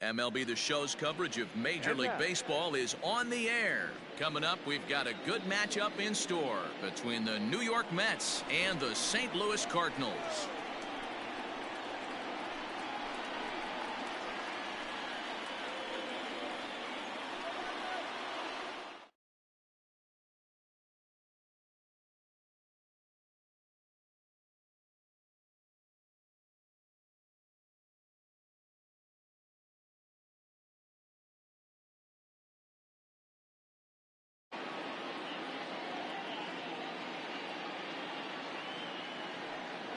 MLB The Show's coverage of Major League Baseball is on the air. Coming up, we've got a good matchup in store between the New York Mets and the St. Louis Cardinals.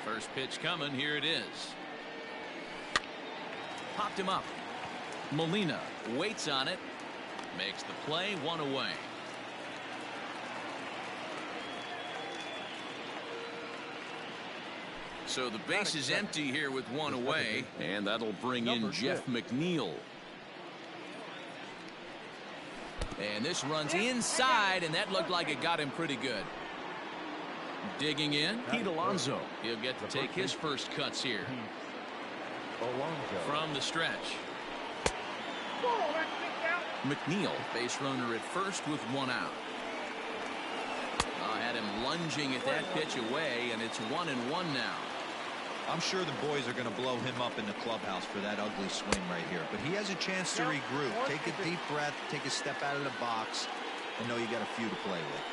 First pitch coming. Here it is. Popped him up. Molina waits on it. Makes the play. One away. So the base is empty here with one away. And that'll bring in Jeff McNeil. And this runs inside, and that looked like it got him pretty good. Digging in, Pete Alonso. He'll get to take his first cuts here. From the stretch. McNeil, base runner at first with one out. Had him lunging at that pitch away, and it's 1-1 now. I'm sure the boys are going to blow him up in the clubhouse for that ugly swing right here. But he has a chance to regroup. Take a deep breath, take a step out of the box, and know you got a few to play with.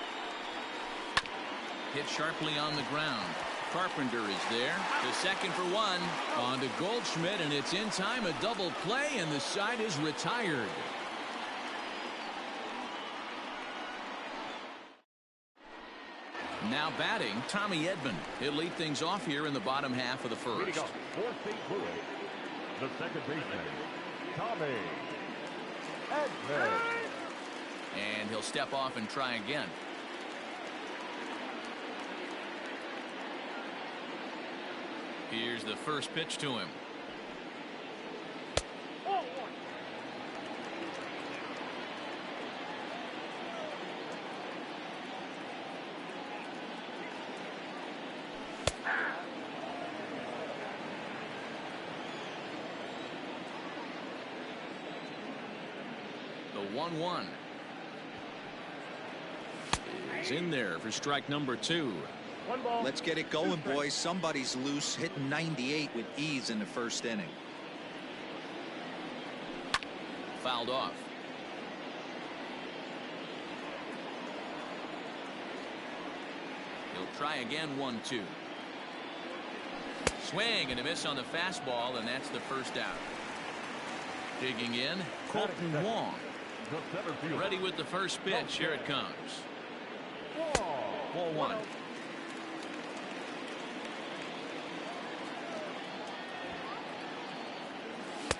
Hit sharply on the ground. Carpenter is there. The second for one. On to Goldschmidt, and it's in time. A double play, and the side is retired. Now batting, Tommy Edman. He'll lead things off here in the bottom half of the first. The second baseman, Tommy Edman. And he'll step off and try again. Here's the first pitch to him. The 1-1 is in there for strike number 2. Let's get it going, boys. Somebody's loose, hitting 98 with ease in the first inning. Fouled off. He'll try again. 1-2. Swing and a miss on the fastball, and that's the first out. Digging in, Colton Wong. Ready with the first pitch. Here it comes. Ball 1.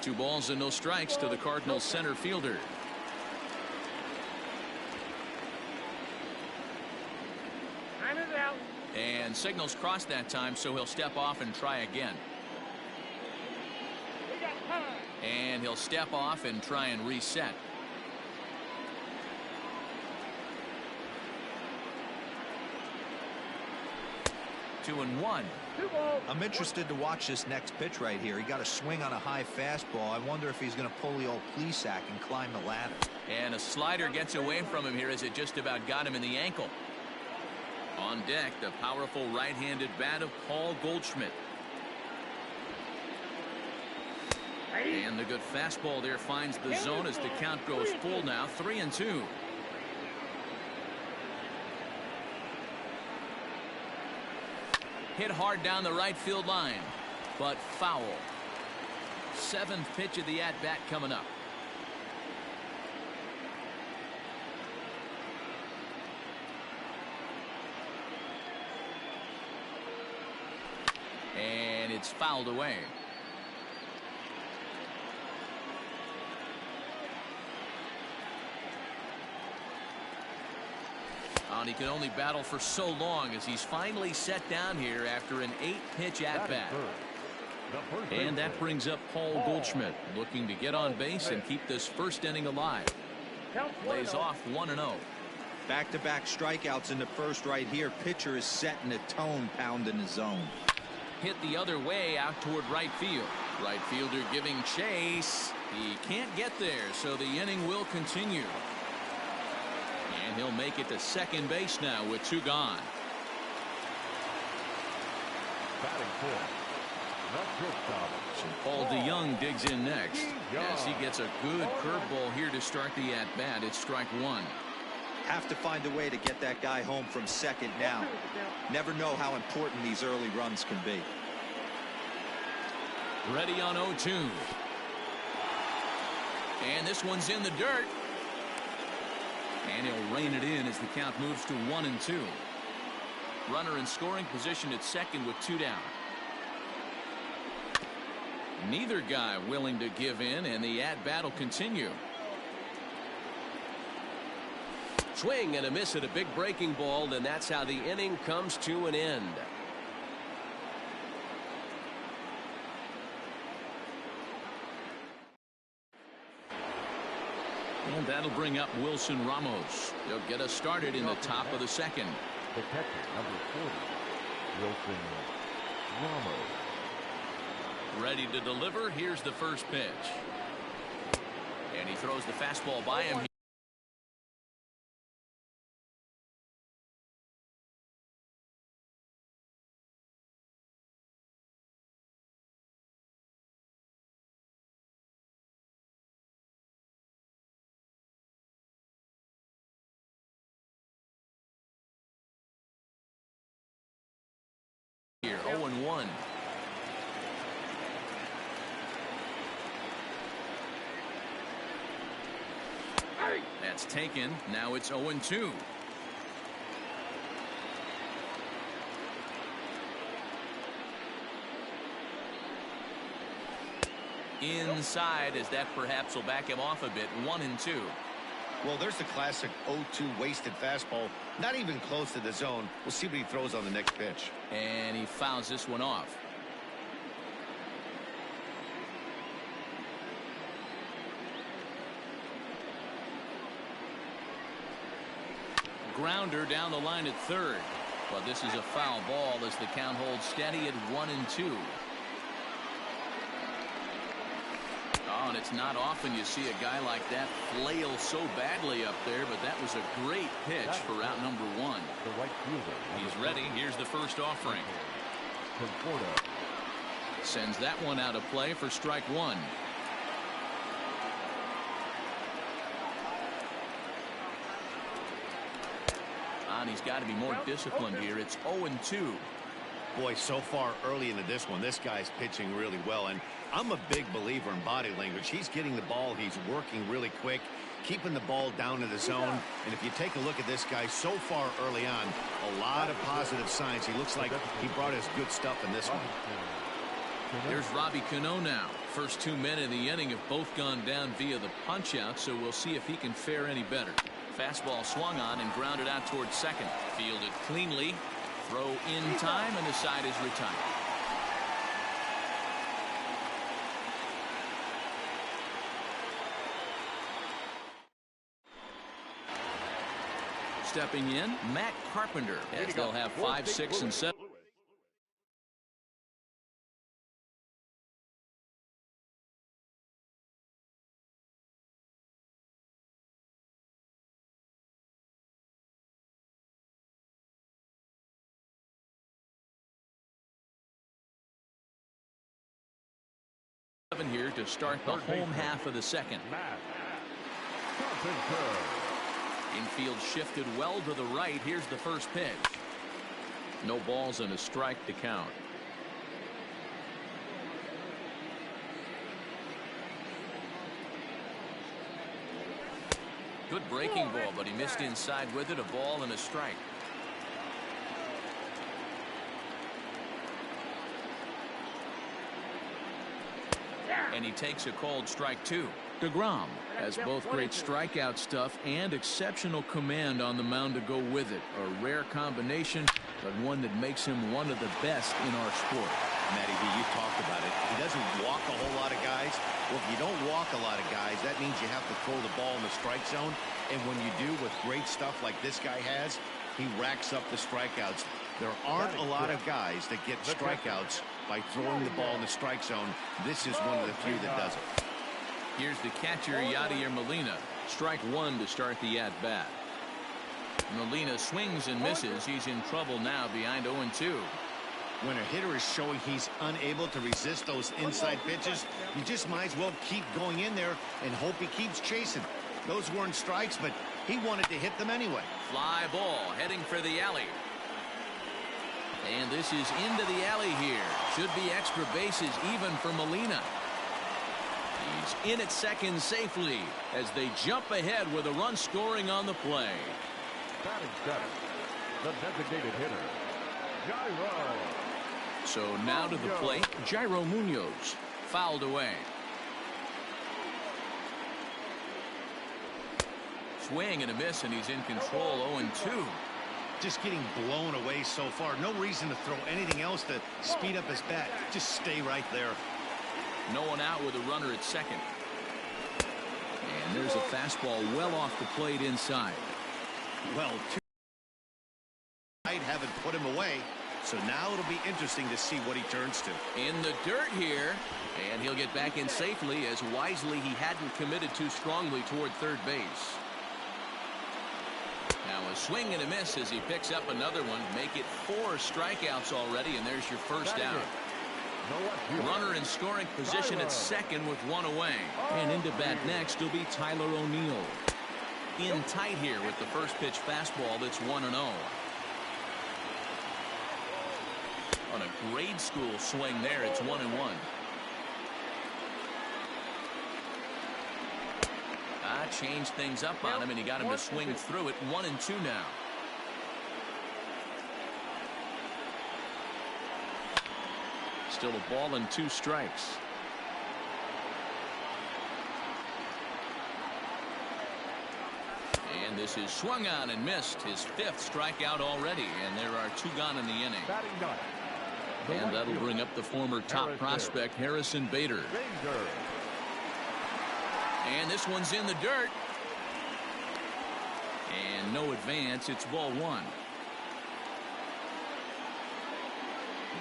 Two balls and no strikes to the Cardinals center fielder. Time is out. And signals crossed that time, so he'll step off and try again. And he'll step off and try and reset. Two and one. I'm interested to watch this next pitch right here. He got a swing on a high fastball. I wonder if he's going to pull the old Plesac and climb the ladder. And a slider gets away from him here as it just about got him in the ankle. On deck, the powerful right-handed bat of Paul Goldschmidt. And the good fastball there finds the zone as the count goes full now. 3-2. Hit hard down the right field line, but foul. Seventh pitch of the at-bat coming up. And it's fouled away. And he can only battle for so long as he's finally set down here after an 8-pitch at-bat. And that brings up Paul Goldschmidt, looking to get on base and keep this first inning alive. Lays off 1-0. Back-to-back strikeouts in the first right here. Pitcher is setting the tone, pounding the zone. Hit the other way out toward right field. Right fielder giving chase. He can't get there, so the inning will continue. And he'll make it to second base now with 2 gone. Batting fourth, the shortstop. So Paul DeYoung digs in next as he gets a good curveball here to start the at-bat. It's strike 1. Have to find a way to get that guy home from second now. Never know how important these early runs can be. Ready on 0-2. And this one's in the dirt. And he'll rein it in as the count moves to 1-2. Runner in scoring position at second with 2 down. Neither guy willing to give in, and the at-bat will continue. Swing and a miss at a big breaking ball, and that's how the inning comes to an end. And that'll bring up Wilson Ramos. He'll get us started in the top of the second. The catcher, number 40, Wilson Ramos. Ready to deliver. Here's the first pitch. And he throws the fastball by him. Here, 0-1. That's taken. Now it's 0-2. Inside, as that perhaps will back him off a bit. 1-2. Well, there's the classic 0-2 wasted fastball. Not even close to the zone. We'll see what he throws on the next pitch. And he fouls this one off. Grounder down the line at third. But this is a foul ball as the count holds steady at 1-2. Oh, and it's not often you see a guy like that flail so badly up there, but that was a great pitch for route number 1. The right fielder. He's ready. Here's the first offering. Conforto. Sends that one out of play for strike 1. And he's got to be more disciplined here. It's 0-2. Boy, so far early into this one, this guy's pitching really well. And I'm a big believer in body language. He's getting the ball. He's working really quick, keeping the ball down to the zone. And if you take a look at this guy so far early on, a lot of positive signs. He looks like he brought us good stuff in this one. There's Robbie Cano now. First 2 men in the inning have both gone down via the punch-out, so we'll see if he can fare any better. Fastball swung on and grounded out towards second. Fielded cleanly. Throw in time, and the side is retired. Stepping in, Matt Carpenter, as they'll have 5, 6, and 7. Here to start the home half of the second. Infield shifted well to the right. Here's the first pitch. No balls and a strike to count. Good breaking ball, but he missed inside with it. A ball and a strike. And he takes a called strike 2. DeGrom has both great strikeout stuff and exceptional command on the mound to go with it. A rare combination, but one that makes him one of the best in our sport. Matty B, you talked about it. He doesn't walk a whole lot of guys. Well, if you don't walk a lot of guys, that means you have to throw the ball in the strike zone. And when you do with great stuff like this guy has, he racks up the strikeouts. There aren't a lot of guys that get strikeouts by throwing the ball in the strike zone. This is one of the few that does it. Here's the catcher, Yadier Molina. Strike one to start the at-bat. Molina swings and misses. He's in trouble now behind 0-2. When a hitter is showing he's unable to resist those inside pitches, you just might as well keep going in there and hope he keeps chasing. Those weren't strikes, but he wanted to hit them anyway. Fly ball heading for the alley. And this is into the alley here. Should be extra bases even for Molina. He's in at second safely as they jump ahead with a run scoring on the play. Batting center, the designated hitter, Jairo. So now to the plate, Jairo Munoz. Fouled away. Swing and a miss, and he's in control. 0-2. Just getting blown away so far. No reason to throw anything else to speed up his bat. Just stay right there. No one out with a runner at second. And there's a fastball well off the plate inside. Well, haven't put him away. So now it'll be interesting to see what he turns to. In the dirt here. And he'll get back in safely as wisely he hadn't committed too strongly toward third base. Now a swing and a miss as he picks up another one. Make it 4 strikeouts already, and there's your first out. Runner in scoring position at second with 1 away. And into bat next will be Tyler O'Neill. In tight here with the first pitch fastball that's 1-0. On a grade school swing there, it's 1-1. Changed things up on him, and he got him to swing through it. 1-2 now. Still a ball and 2 strikes. And this is swung on and missed. His 5th strikeout already, and there are 2 gone in the inning. And that'll bring up the former top prospect, Harrison Bader. And this one's in the dirt. And no advance. It's ball 1.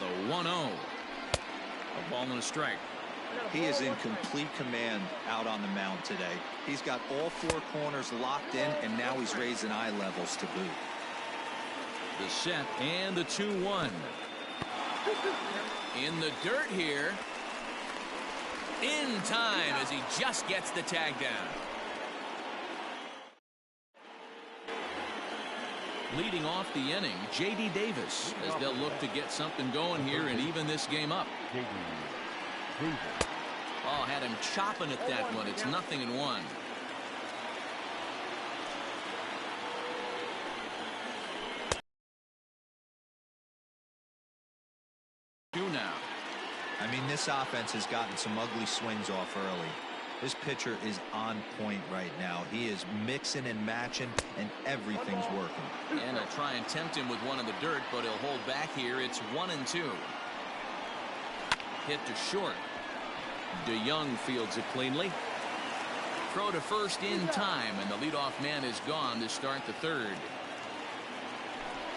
The 1-0. A ball and a strike. He is in complete command out on the mound today. He's got all 4 corners locked in, and now he's raising eye levels to boot. The set and the 2-1. In the dirt here. In time as he just gets the tag down. Leading off the inning, J.D. Davis, as they'll look to get something going here and even this game up. Oh, had him chopping at that one. It's 0-1. Now. I mean, this offense has gotten some ugly swings off early. This pitcher is on point right now. He is mixing and matching, and everything's working. And they'll try and tempt him with one in the dirt, but he'll hold back here. It's 1-2. Hit to short. DeYoung fields it cleanly. Throw to first in time, and the leadoff man is gone to start the 3rd.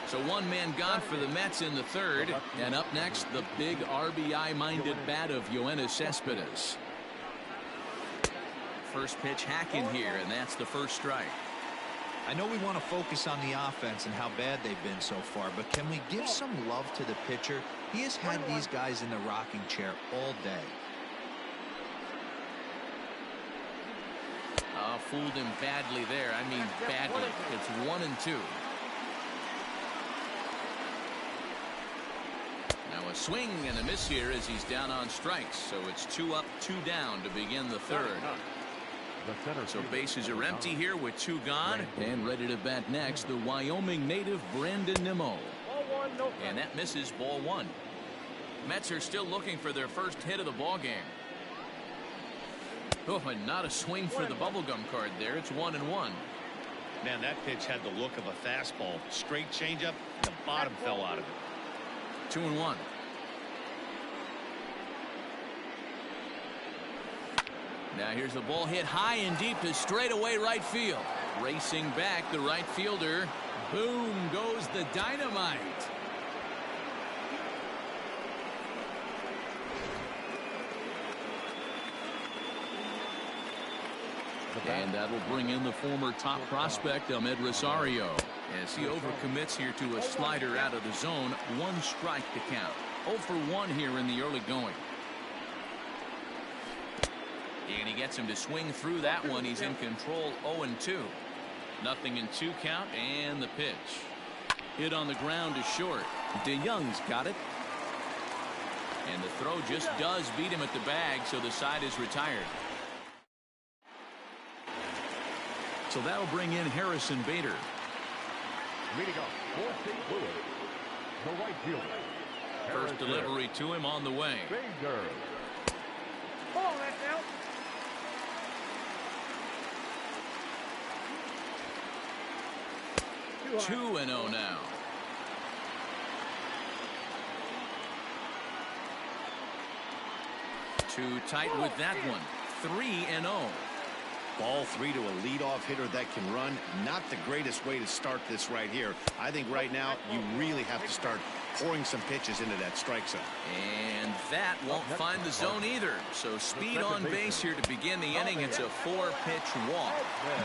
So 1 man gone for the Mets in the 3rd. And up next, the big RBI-minded bat of Yoenis Cespedes. First pitch hacking here, and that's the first strike. I know we want to focus on the offense and how bad they've been so far, but can we give some love to the pitcher? He has had these guys in the rocking chair all day. Fooled him badly there. I mean badly. It's 1-2. Now a swing and a miss here as he's down on strikes. So it's 2 up, 2 down to begin the 3rd. So bases are empty here with 2 gone. And ready to bat next, the Wyoming native Brandon Nimmo. And that misses ball 1. Mets are still looking for their first hit of the ball game. Oh, and not a swing for the bubblegum card there. It's 1-1. Man, that pitch had the look of a fastball. Straight changeup, the bottom fell out of it. 2-1. Now here's the ball hit high and deep to straightaway right field. Racing back the right fielder. Boom goes the dynamite. And that'll bring in the former top prospect, Ahmed Rosario, as he overcommits here to a slider out of the zone. 1 strike to count. 0 for 1 here in the early going. And he gets him to swing through that one. He's in control. 0-2. Nothing in 2 count, and the pitch. Hit on the ground is short. DeYoung's got it. And the throw just does beat him at the bag, so the side is retired. So that'll bring in Harrison Bader. Leading off for St. Louis, the right fielder. First delivery to him on the way. Bader. Ball, that's out. Two and 0 now. Too tight with that one. 3-0. Ball 3 to a leadoff hitter that can run. Not the greatest way to start this right here. I think right now you really have to start pouring some pitches into that strike zone. And that won't find the zone either. So speed on base here to begin the inning. It's a 4-pitch walk.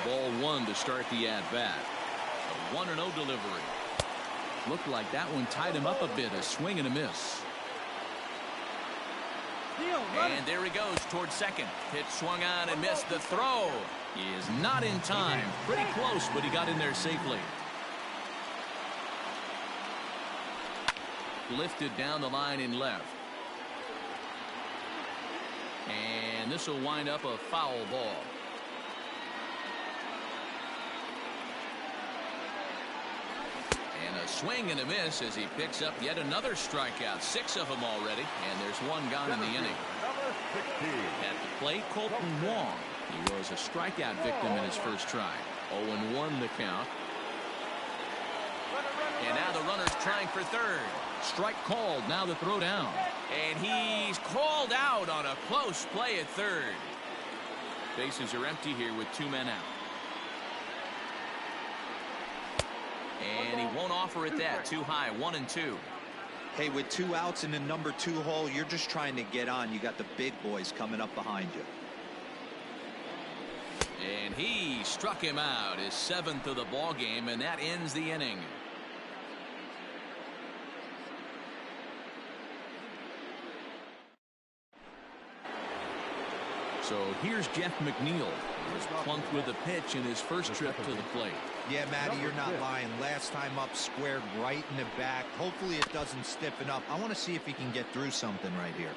Ball 1 to start the at-bat. A 1-0 delivery. Looked like that one tied him up a bit. A swing and a miss. And there he goes towards second. Pitch swung on and missed. The throw is not in time. Pretty close, but he got in there safely. Lifted down the line in left. And this will wind up a foul ball. And a swing and a miss as he picks up yet another strikeout. 6 of them already, and there's 1 gone in the inning. At the plate, Colton Wong. He was a strikeout victim in his first try. 0-1 the count. And now the runner's trying for third. Strike called. Now the throw down. And he's called out on a close play at third. Bases are empty here with 2 men out. And he won't offer it that. Too high. 1-2. Hey, with 2 outs in the number 2 hole, you're just trying to get on. You got the big boys coming up behind you. And he struck him out, his 7th of the ball game, and that ends the inning. So here's Jeff McNeil. He was plunked with a pitch in his first trip to the plate. Yeah, Matty, you're not lying. Last time up, squared right in the back. Hopefully it doesn't stiffen up. I want to see if he can get through something right here.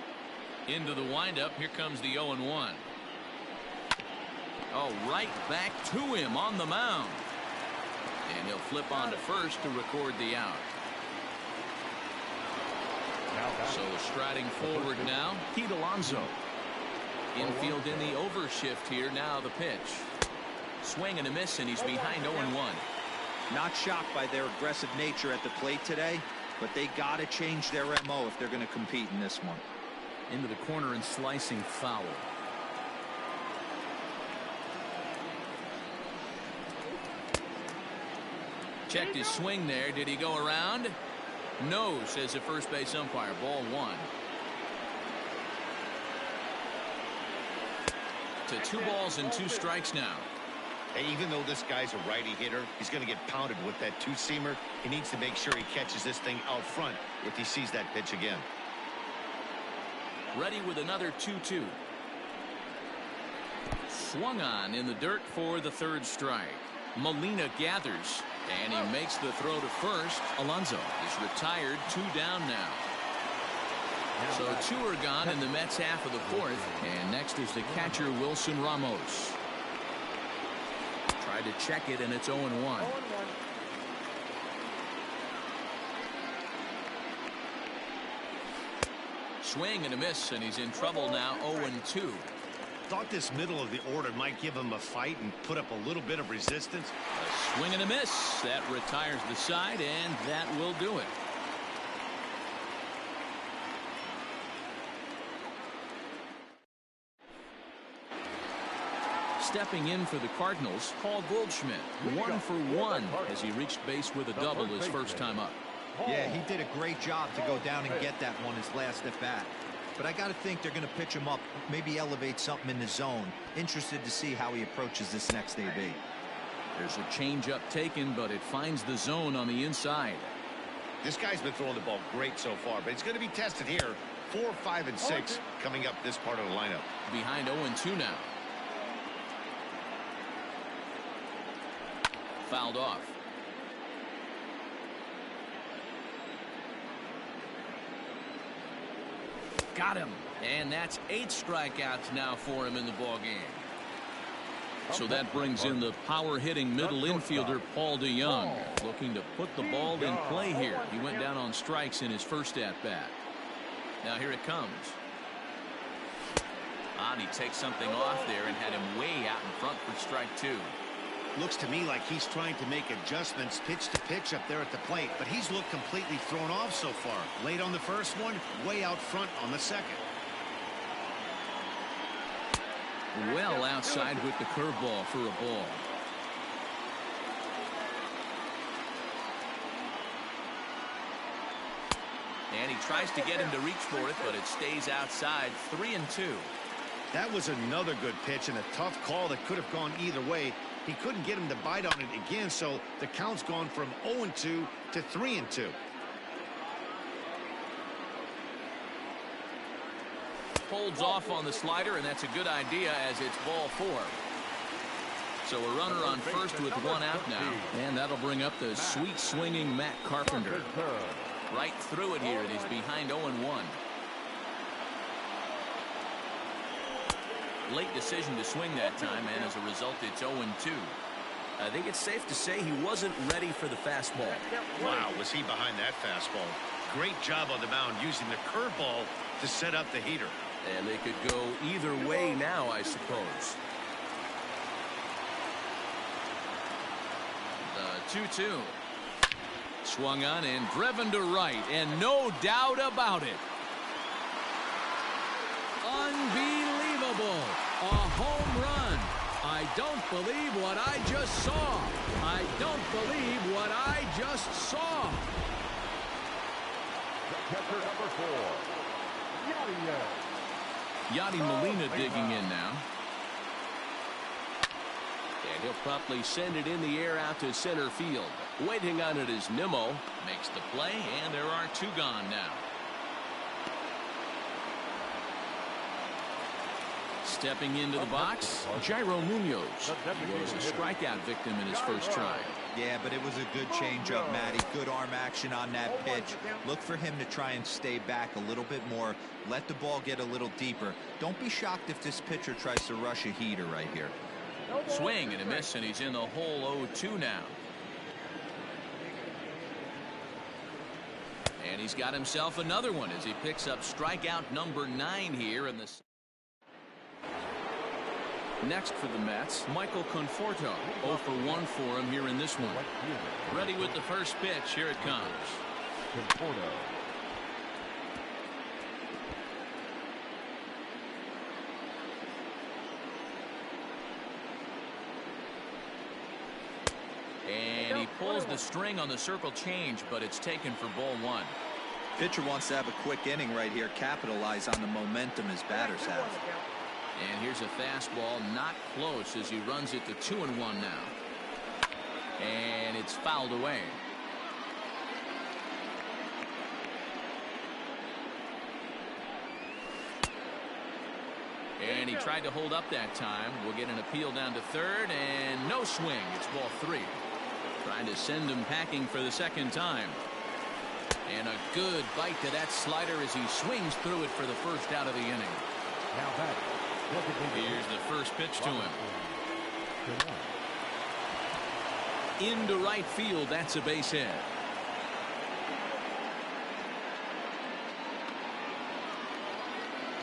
Into the windup. Here comes the 0-1. Oh, right back to him on the mound. And he'll flip on to first to record the out. So striding forward now, Pete Alonso. Infield in the overshift here. Now the pitch. Swing and a miss, and he's behind 0-1. Not shocked by their aggressive nature at the plate today, but they got to change their MO if they're going to compete in this one. Into the corner and slicing foul. Checked his swing there. Did he go around? No, says the first base umpire. Ball 1. To 2 balls and 2 strikes now. Hey, even though this guy's a righty hitter, he's going to get pounded with that 2-seamer. He needs to make sure he catches this thing out front if he sees that pitch again. Ready with another 2-2. Swung on in the dirt for the 3rd strike. Molina gathers, and he makes the throw to first. Alonso is retired. 2 down now. So 2 are gone in the Mets half of the 4th. And next is the catcher, Wilson Ramos. Tried to check it, and it's 0-1. Swing and a miss, and he's in trouble now. 0-2. Thought this middle of the order might give him a fight and put up a little bit of resistance. A swing and a miss. That retires the side, and that will do it. Stepping in for the Cardinals, Paul Goldschmidt. 1 for 1 as he reached base with a double his first time up. Yeah, he did a great job to go down and get that one his last at bat. but I got to think they're going to pitch him up, maybe elevate something in the zone. Interested to see how he approaches this next AB. There's a changeup taken, but it finds the zone on the inside. This guy's been throwing the ball great so far, but it's going to be tested here. 4, 5, and 6 coming up this part of the lineup. Behind 0-2 now. Fouled off. Got him. And that's 8 strikeouts now for him in the ballgame. So that brings in the power-hitting middle infielder, Paul DeYoung, looking to put the ball in play here. He went down on strikes in his first at-bat. Now here it comes. And he takes something off there and had him way out in front for strike 2. Looks to me like he's trying to make adjustments pitch to pitch up there at the plate, but he's looked completely thrown off so far. Late on the first one, way out front on the second. Well outside with the curveball for a ball. And he tries to get him to reach for it, but it stays outside. 3-2. That was another good pitch and a tough call that could have gone either way. He couldn't get him to bite on it again, so the count's gone from 0-2 to 3-2. Holds off on the slider, and that's a good idea as it's ball 4. So a runner on first with 1 out now, and that'll bring up the sweet swinging Matt Carpenter. Right through it here, and he's behind 0-1. Late decision to swing that time, and as a result, it's 0-2. I think it's safe to say he wasn't ready for the fastball. Wow, was he behind that fastball. Great job on the mound using the curveball to set up the heater. And they could go either way now, I suppose. The 2-2. Swung on and driven to right, and no doubt about it. Unbelievable. A home run. I don't believe what I just saw. I don't believe what I just saw. Catcher number 4. Yadi Molina digging in now. And he'll promptly send it in the air out to center field. Waiting on it is Nimmo. Makes the play, and there are 2 gone now. Stepping into the box, Jairo Munoz. He was a strikeout victim in his first try. Yeah, but it was a good changeup, Matty. Good arm action on that pitch. Look for him to try and stay back a little bit more. Let the ball get a little deeper. Don't be shocked if this pitcher tries to rush a heater right here. Swing and a miss, and he's in the hole 0-2 now. And he's got himself another one as he picks up strikeout number 9 here in the... Next for the Mets, Michael Conforto. 0 for 1 for him here in this one. Ready with the first pitch. Here it comes. Conforto. And he pulls the string on the circle change, but it's taken for ball 1. Pitcher wants to have a quick inning right here. Capitalize on the momentum his batters have. And here's a fastball, not close as he runs it to 2-1 now. And it's fouled away. And he tried to hold up that time. We'll get an appeal down to third, and no swing. It's ball 3. Trying to send him packing for the second time. And a good bite to that slider as he swings through it for the first out of the inning. Now back. Here's the first pitch to him. Into right field. That's a base hit.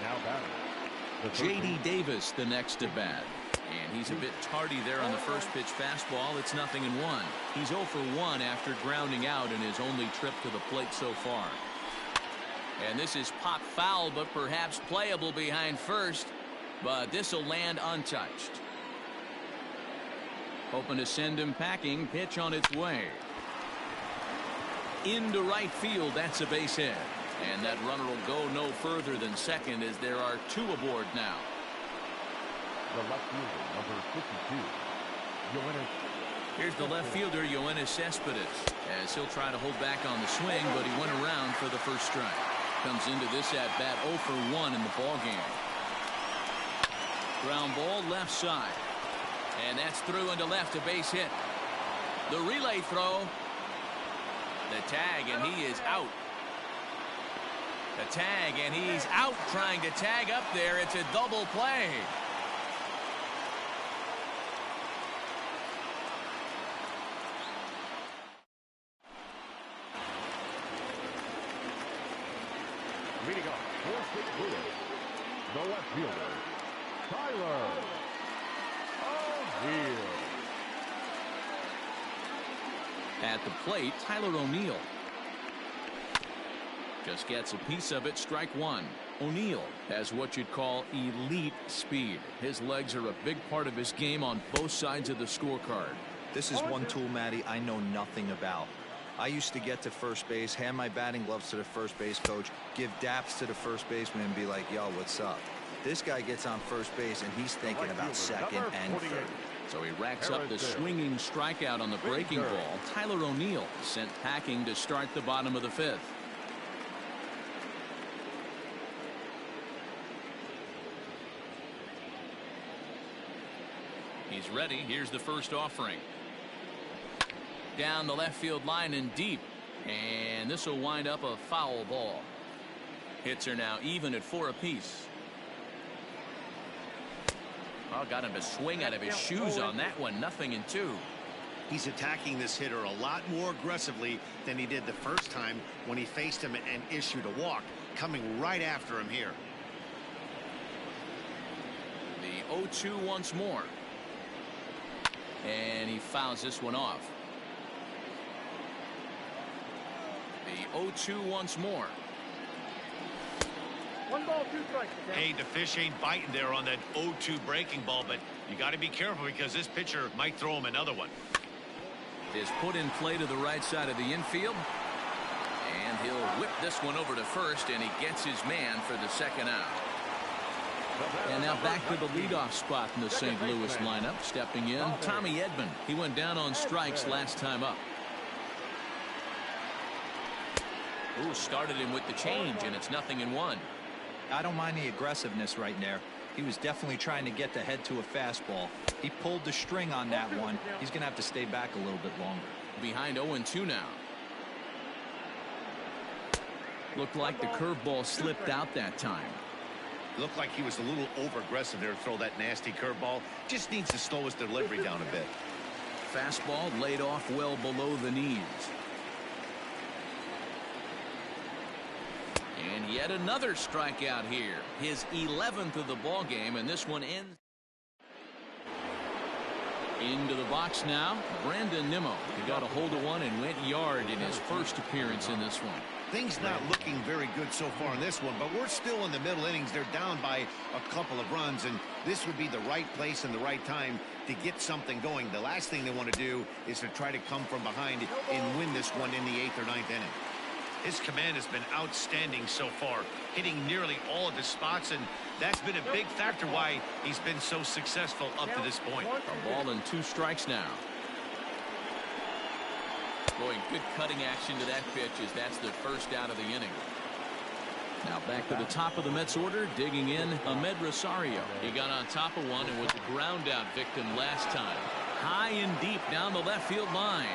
Now back. J.D. Davis the next to bat. And he's a bit tardy there on the first pitch fastball. It's 0-1. He's 0 for 1 after grounding out in his only trip to the plate so far. And this is pop foul, but perhaps playable behind first. But this will land untouched. Hoping to send him packing. Pitch on its way. Into right field. That's a base hit. And that runner will go no further than second as there are 2 aboard now. The left fielder, number 52, Yoenis. Here's the left fielder, Yoenis Cespedes, as he'll try to hold back on the swing, but he went around for the first strike. Comes into this at-bat 0 for 1 in the ballgame. Ground ball left side. And that's through into left, a base hit. The relay throw. The tag, and he is out. The tag, and he's out trying to tag up there. It's a double play. Leading up for St. Louis, the left fielder, Tyler O'Neill. At the plate, Tyler O'Neill. Just gets a piece of it, strike 1. O'Neill has what you'd call elite speed. His legs are a big part of his game on both sides of the scorecard. This is one tool, Matty, I know nothing about. I used to get to first base, hand my batting gloves to the first base coach, give daps to the first baseman and be like, yo, what's up? This guy gets on first base and he's thinking about second and third. So he racks up the swinging strikeout on the breaking ball. Tyler O'Neill sent packing to start the bottom of the 5th. He's ready. Here's the first offering. Down the left field line and deep. And this will wind up a foul ball. Hits are now even at 4 apiece. Oh, got him to swing out of his shoes on that one. 0-2. He's attacking this hitter a lot more aggressively than he did the first time when he faced him and issued a walk, coming right after him here. The 0-2 once more. And he fouls this one off. The 0-2 once more. 1 ball, 2 strikes. Hey, the fish ain't biting there on that 0-2 breaking ball, but you got to be careful because this pitcher might throw him another one. Is put in play to the right side of the infield. And he'll whip this one over to first, and he gets his man for the second out. And now back to the leadoff spot in the St. Louis lineup. Stepping in, Tommy Edman. He went down on strikes last time up. Ooh, started him with the change, and it's 0-1. I don't mind the aggressiveness right there. He was definitely trying to get the head to a fastball. He pulled the string on that one. He's going to have to stay back a little bit longer. Behind 0-2 now. Looked like the curveball slipped out that time. Looked like he was a little over-aggressive there to throw that nasty curveball. Just needs to slow his delivery down a bit. Fastball laid off well below the knees. And yet another strikeout here. His 11th of the ball game, and this one ends. Into the box now, Brandon Nimmo. He got a hold of one and went yard in his first appearance in this one. Things not looking very good so far in this one, but we're still in the middle innings. They're down by a couple of runs, and this would be the right place and the right time to get something going. The last thing they want to do is to try to come from behind and win this one in the 8th or 9th inning. His command has been outstanding so far, hitting nearly all of the spots, and that's been a big factor why he's been so successful up to this point. A ball and 2 strikes now. Boy, good cutting action to that pitch as that's the first out of the inning. Now back to the top of the Mets order, digging in, Ahmed Rosario. He got on top of one and was a ground out victim last time. High and deep down the left field line.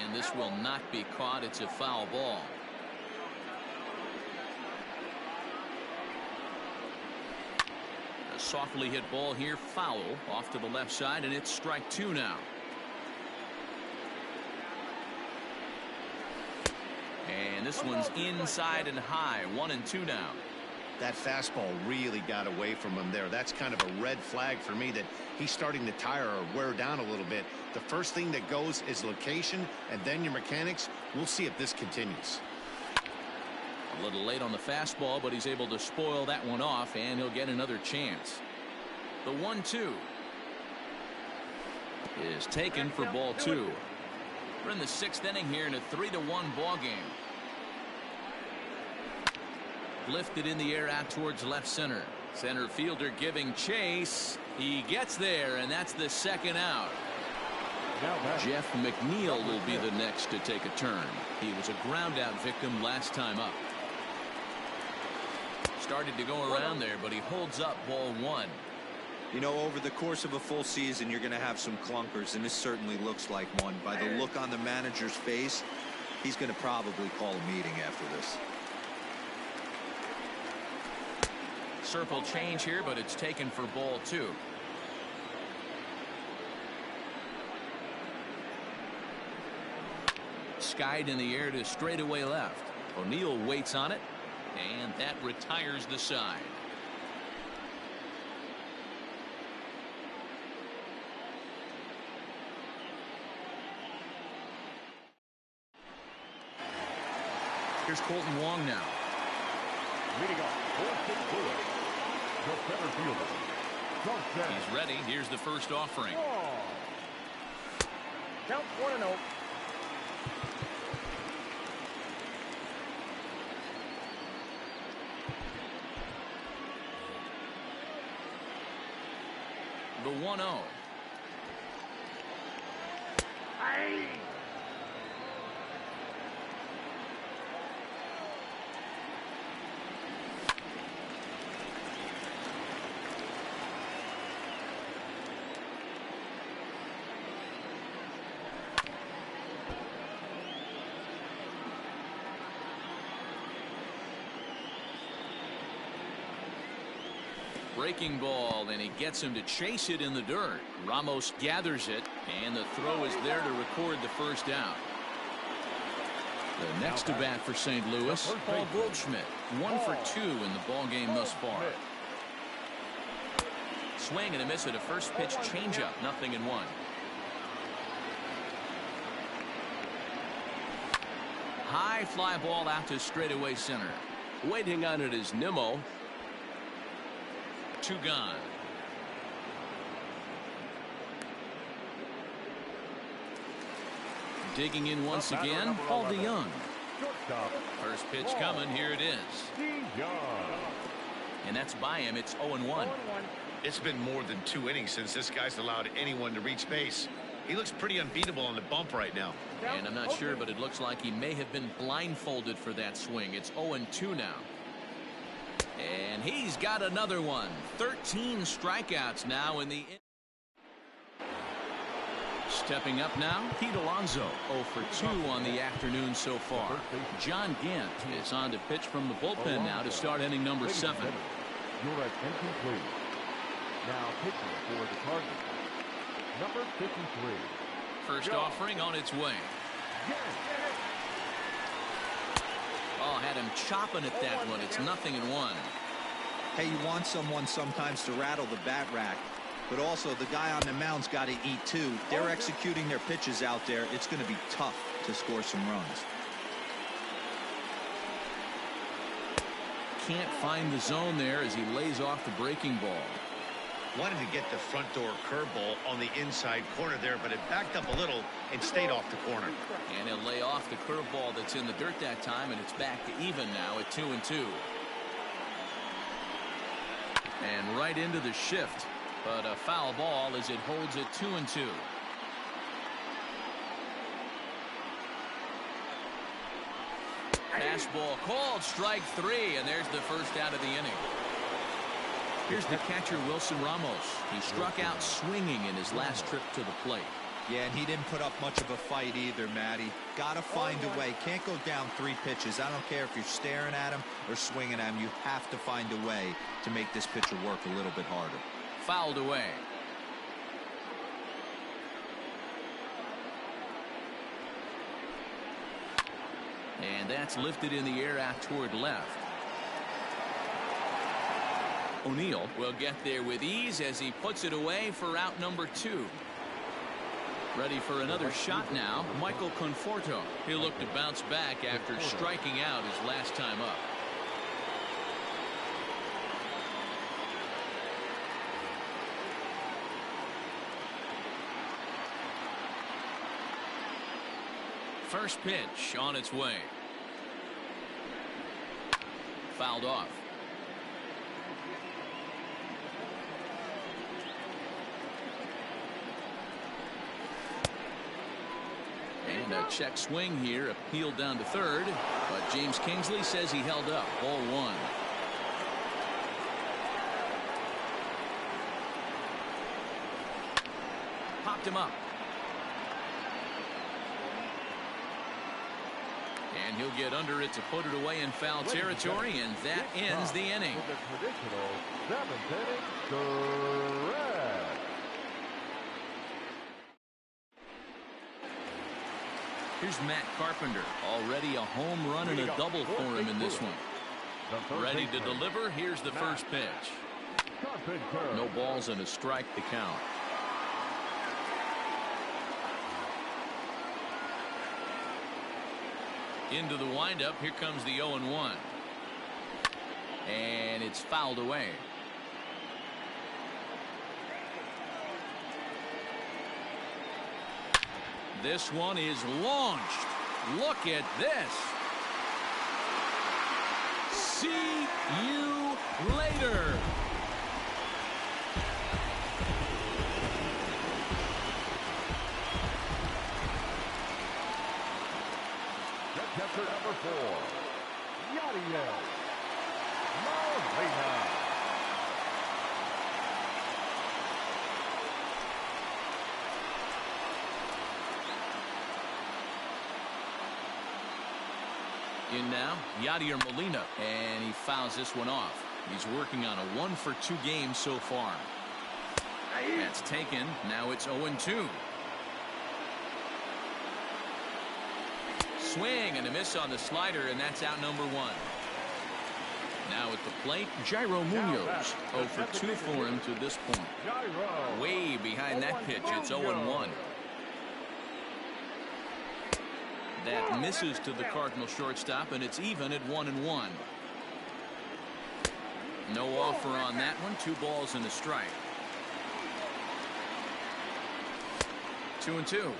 And this will not be caught. It's a foul ball. A softly hit ball here, foul off to the left side, and it's strike 2 now. And this one's inside and high, 1-2 now. That fastball really got away from him there. That's kind of a red flag for me that he's starting to tire or wear down a little bit. The first thing that goes is location and then your mechanics. We'll see if this continues. A little late on the fastball, but he's able to spoil that one off, and he'll get another chance. The 1-2 is taken for ball 2. We're in the 6th inning here in a 3-1 ball game. Lifted in the air out towards left center. Center fielder giving chase. He gets there, and that's the second out. Jeff McNeil will be the next to take a turn. He was a ground out victim last time up. Started to go around there, but he holds up ball one. You know, over the course of a full season, you're going to have some clunkers, and this certainly looks like one. By the look on the manager's face, he's going to probably call a meeting after this. Circle change here, but it's taken for ball two. Skied in the air to straightaway left. O'Neill waits on it, and that retires the side. Here's Colton Wong now. Leading off, 4-6 Brewers. The center fielder. He's ready. Here's the first offering. Count 1-0. The 1-0. Breaking ball, and he gets him to chase it in the dirt. Ramos gathers it, and the throw is there to record the first out. The next to bat for St. Louis, Paul Goldschmidt, 1 for 2 in the ball game thus far. Swing and a miss at a first pitch changeup, 0-1. High fly ball out to straightaway center. Waiting on it is Nimmo. 2 gone. Digging in once again, Paul DeYoung. First pitch coming, here it is. And that's by him. It's 0-1. It's been more than 2 innings since this guy's allowed anyone to reach base. He looks pretty unbeatable on the bump right now. And I'm not sure, but it looks like he may have been blindfolded for that swing. It's 0-2 now. And he's got another one. 13 strikeouts now in the. Stepping up now, Pete Alonso, 0 for 2 on the afternoon so far. John Gant is on to pitch from the bullpen now to start inning number 7. You're at incomplete. Now pitching for the Cardinals, number 53. First offering on its way. Oh, had him chopping at that one. It's 0-1. Hey, you want someone sometimes to rattle the bat rack, but also the guy on the mound's got to eat too. They're executing their pitches out there. It's going to be tough to score some runs. Can't find the zone there as he lays off the breaking ball. Wanted to get the front door curveball on the inside corner there, but it backed up a little and stayed off the corner. And he'll lay off the curveball that's in the dirt that time, and it's back to even now at 2-2. And right into the shift, but a foul ball as it holds it 2-2. Fastball called, strike 3, and there's the first out of the inning. Here's the catcher, Wilson Ramos. He struck out swinging in his last trip to the plate. Yeah, and he didn't put up much of a fight either, Matty. Got to find a way. Can't go down 3 pitches. I don't care if you're staring at him or swinging at him. You have to find a way to make this pitcher work a little bit harder. Fouled away. And that's lifted in the air out toward left. O'Neill will get there with ease as he puts it away for out number 2. Ready for another shot now, Michael Conforto. He'll look to bounce back after striking out his last time up. First pitch on its way. fouled off. And a check swing here, appealed down to third, but James Kingsley says he held up. Ball one. Popped him up. And he'll get under it to put it away in foul territory, and that ends the inning. The traditional seventh inning, correct. Here's Matt Carpenter. Already a home run and a double for him in this one. Ready to deliver. Here's the first pitch. No balls and a strike to count. Into the windup. Here comes the 0-1. And it's fouled away. This one is launched. Look at this. See you later. Catcher number 4, Yadier Molina. In now, Yadier Molina, and he fouls this one off. He's working on a 1-for-2 game so far. That's taken. Now it's 0-2. Swing and a miss on the slider, and that's out number 1. Now at the plate, Jairo Munoz. 0-for-2 for him to this point. Way behind that pitch. It's 0-1. That misses to the Cardinal shortstop, and it's even at 1-1. No offer on that one. 2 balls and a strike. 2-2.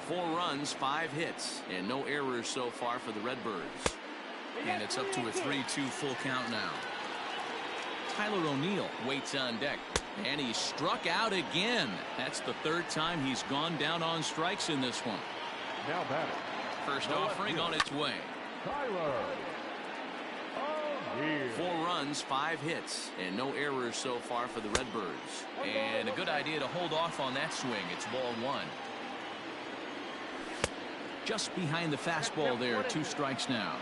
4 runs, 5 hits, and no errors so far for the Redbirds. And it's up to a 3-2 full count now. Tyler O'Neill waits on deck, and he's struck out again. That's the 3rd time he's gone down on strikes in this one. Now batting. First offering on its way. Tyler O'Neill. 4 runs, 5 hits, and no errors so far for the Redbirds. And a good idea to hold off on that swing. It's ball 1. Just behind the fastball there. 2 strikes now.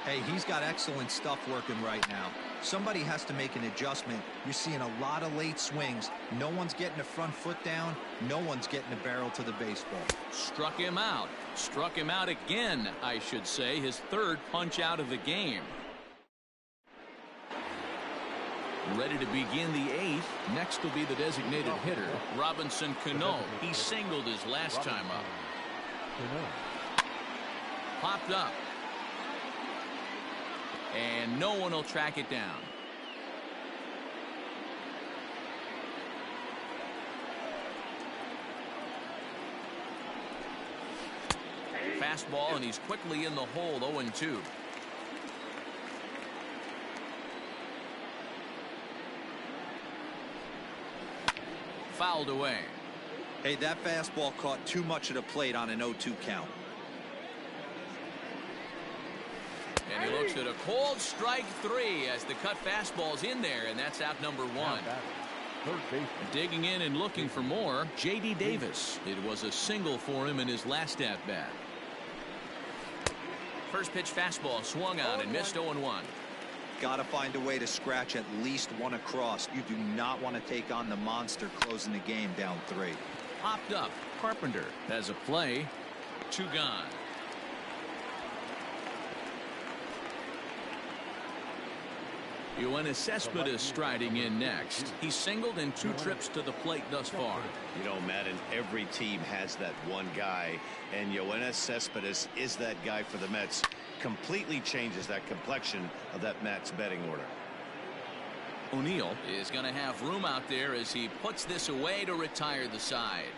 Hey, he's got excellent stuff working right now. Somebody has to make an adjustment. You're seeing a lot of late swings. No one's getting the front foot down. No one's getting the barrel to the baseball. Struck him out. Struck him out again, I should say. His 3rd punch out of the game. Ready to begin the 8th. Next will be the designated hitter, Robinson Cano. He singled his last time up. Popped up. And no one will track it down. Fastball, and he's quickly in the hole. 0-2. Fouled away. Hey, that fastball caught too much of the plate on an 0-2 count. And he looks at a cold strike 3 as the cut fastball's in there, and that's out number 1. Digging in and looking for more, J.D. Davis. It was a single for him in his last at-bat. First pitch fastball swung on and missed. 0-1. Got to find a way to scratch at least one across. You do not want to take on the monster closing the game down 3. Popped up. Carpenter has a play. 2 gone. Yoenis Cespedes striding in next. He's singled in 2 trips to the plate thus far. You know, Matt, and every team has that one guy, and Yoenis Cespedes is that guy for the Mets. Completely changes that complexion of that Mets betting order. O'Neill is going to have room out there as he puts this away to retire the side.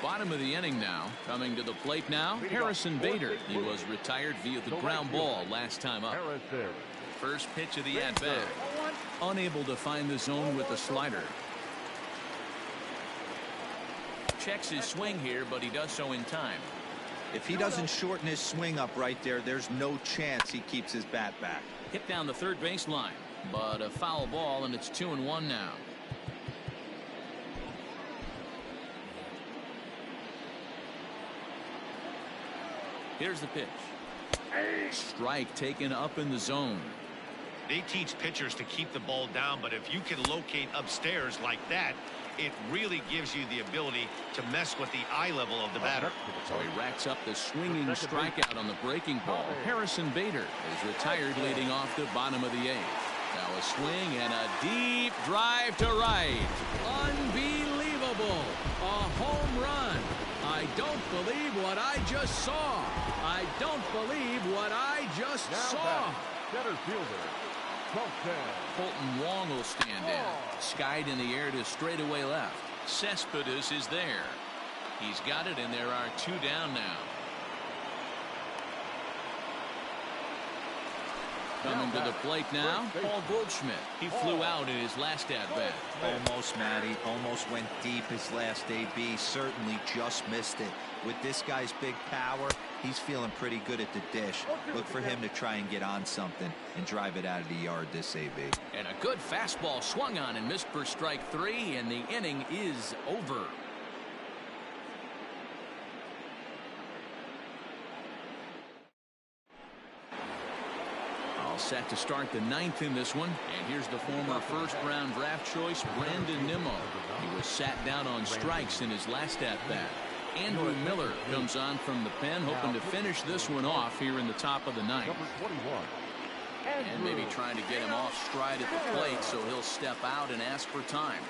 Bottom of the inning now. Coming to the plate now, Harrison Bader. He was retired via the ground ball last time up. First pitch of the at-bat. Unable to find the zone with the slider. Checks his swing here, but he does so in time. If he doesn't shorten his swing up right there, there's no chance he keeps his bat back. Hit down the third baseline, but a foul ball, and it's 2-1 now. Here's the pitch. Strike taken up in the zone. They teach pitchers to keep the ball down, but if you can locate upstairs like that, it really gives you the ability to mess with the eye level of the batter. So he racks up the swinging strikeout on the breaking ball. Harrison Bader is retired, leading off the bottom of the eighth. Now a swing and a deep drive to right. Unbelievable. A home run. I don't believe what I just saw. I don't believe what I just saw. Center fielder, Colton Wong will stand in. Skied in the air to straightaway left. Cespedes is there. He's got it, and there are 2 down now. Coming to the plate now, Paul Goldschmidt. He flew out in his last at-bat. Almost, Matty. Almost went deep his last AB. Certainly just missed it. With this guy's big power, he's feeling pretty good at the dish. Look for him to try and get on something and drive it out of the yard this AB. And a good fastball swung on and missed for strike 3, and the inning is over. All set to start the 9th in this one, and here's the former first-round draft choice, Brandon Nimmo. He was sat down on strikes in his last at-bat. Andrew Miller comes on from the pen, hoping to finish this one off here in the top of the 9th. And maybe trying to get him off stride at the plate, so he'll step out and ask for time.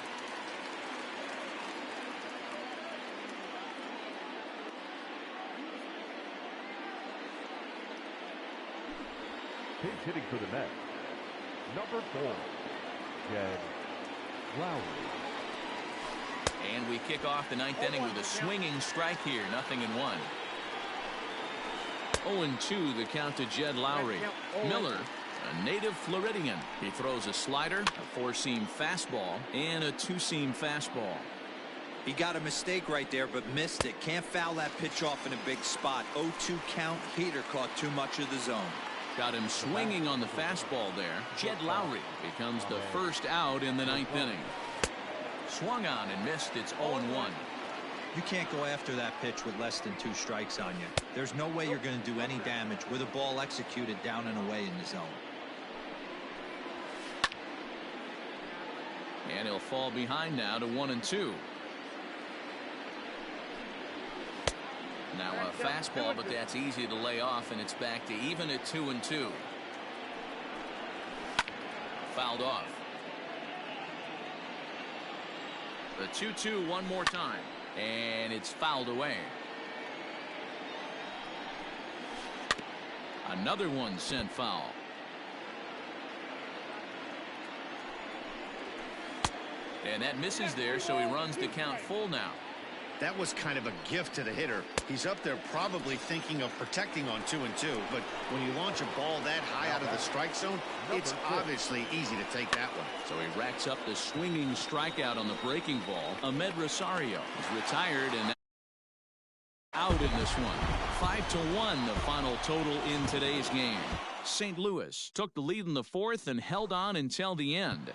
He's hitting for the Mets. Number 4, Jed Lowry. And we kick off the 9th inning with a swinging strike here. 0-1. 0-2 the count to Jed Lowry. Miller, a native Floridian. He throws a slider, a 4-seam fastball, and a 2-seam fastball. He got a mistake right there, but missed it. Can't foul that pitch off in a big spot. 0-2 count. Heater caught too much of the zone. Got him swinging on the fastball there. Jed Lowry becomes the first out in the 9th inning. Swung on and missed. It's 0-1. You can't go after that pitch with less than 2 strikes on you. There's no way you're going to do any damage with a ball executed down and away in the zone. And he'll fall behind now to 1-2. Now a fastball, but that's easy to lay off, and it's back to even at 2-2. Fouled off. The 2-2 one more time, and it's fouled away. Another one sent foul. And that misses there, so he runs the count full now. That was kind of a gift to the hitter. He's up there probably thinking of protecting on 2-2, but when you launch a ball that high out of the strike zone, it's obviously easy to take that one. So he racks up the swinging strikeout on the breaking ball. Ahmed Rosario is retired and out in this one. 5-1 the final total in today's game. St. Louis took the lead in the 4th and held on until the end.